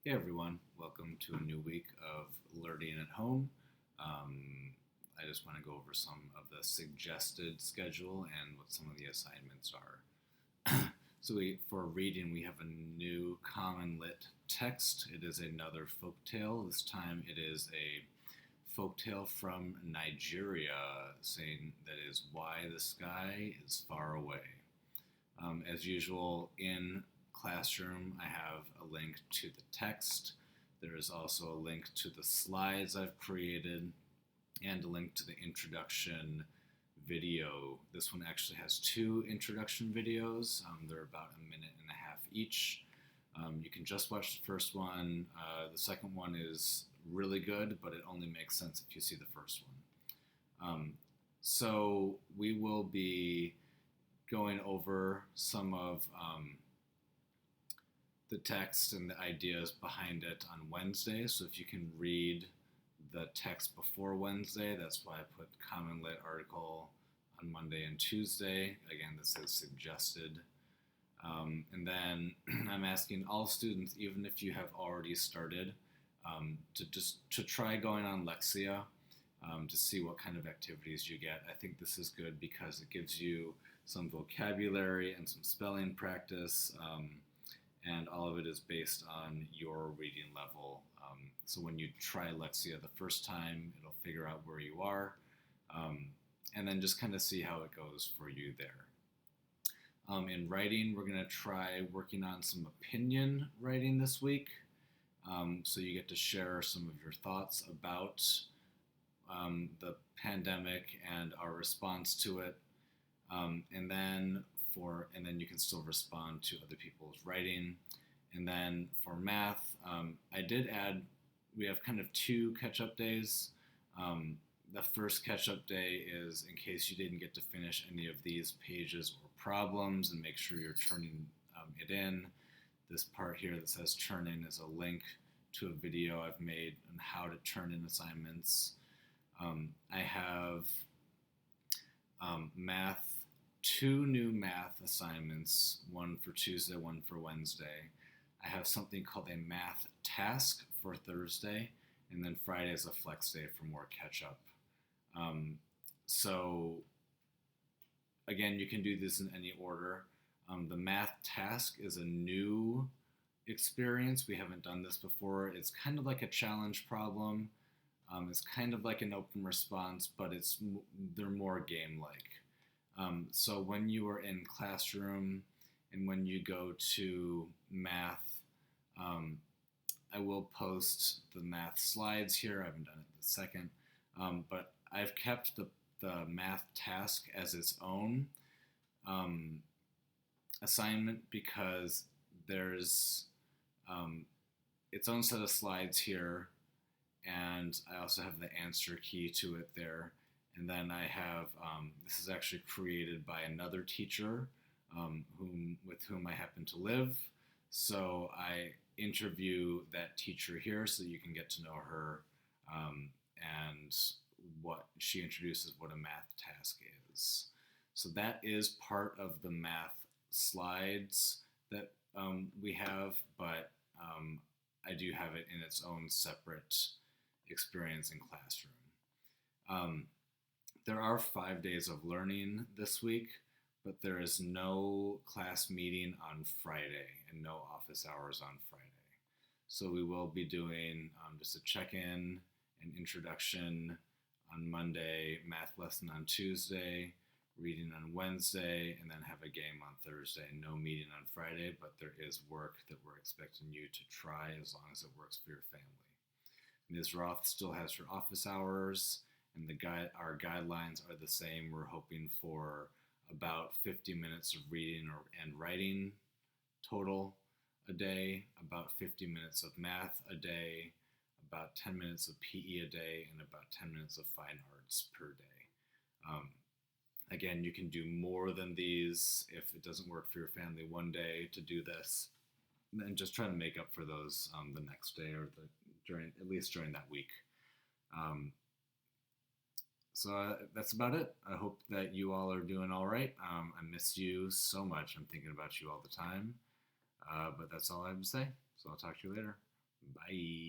Hey everyone, welcome to a new week of Learning at Home. I just want to go over some of the suggested schedule and what some of the assignments are. For reading, we have a new Common Lit text. It is another folk tale. This time it is a folk tale from Nigeria saying that is why the sky is far away. As usual, in Classroom, I have a link to the text. There is also a link to the slides I've created and a link to the introduction video. This one actually has two introduction videos. They're about a minute and a half each. You can just watch the first one. The second one is really good, but it only makes sense if you see the first one. So we will be going over some of the text and the ideas behind it on Wednesday. So if you can read the text before Wednesday, that's why I put Common Lit article on Monday and Tuesday. Again, this is suggested. And then I'm asking all students, even if you have already started, to try going on Lexia to see what kind of activities you get. I think this is good because it gives you some vocabulary and some spelling practice, and all of it is based on your reading level. So when you try Lexia the first time, it'll figure out where you are, and then just kind of see how it goes for you there. In writing, we're going to try working on some opinion writing this week. So you get to share some of your thoughts about the pandemic and our response to it. And then you can still respond to other people's writing. And then for math, I did add, we have kind of two catch-up days. The first catch-up day is in case you didn't get to finish any of these pages or problems, and make sure you're turning it in. This part here that says turn in is a link to a video I've made on how to turn in assignments. I have two new math assignments, one for Tuesday, one for Wednesday. I have something called a math task for Thursday, and then Friday is a flex day for more catch-up. So again, you can do this in any order. The math task is a new experience. We haven't done this before. It's kind of like a challenge problem. It's kind of like an open response, but they're more game-like. So when you are in Classroom and when you go to math, I will post the math slides here. I haven't done it the second, but I've kept the math task as its own assignment because there's its own set of slides here, and I also have the answer key to it there. And then I have, this is actually created by another teacher with whom I happen to live. So I interview that teacher here so that you can get to know her, and what she introduces what a math task is. So that is part of the math slides that we have, but I do have it in its own separate experience in Classroom. There are 5 days of learning this week, but there is no class meeting on Friday and no office hours on Friday. So we will be doing just a check-in and introduction on Monday, math lesson on Tuesday, reading on Wednesday, and then have a game on Thursday. No meeting on Friday, but there is work that we're expecting you to try as long as it works for your family. Ms. Roth still has her office hours, and our guidelines are the same. We're hoping for about 50 minutes of reading and writing total a day, about 50 minutes of math a day, about 10 minutes of PE a day, and about 10 minutes of fine arts per day. Again, you can do more than these if it doesn't work for your family one day to do this, and just try to make up for those the next day or at least during that week. So that's about it. I hope that you all are doing all right. I miss you so much. I'm thinking about you all the time. But that's all I have to say. So I'll talk to you later. Bye.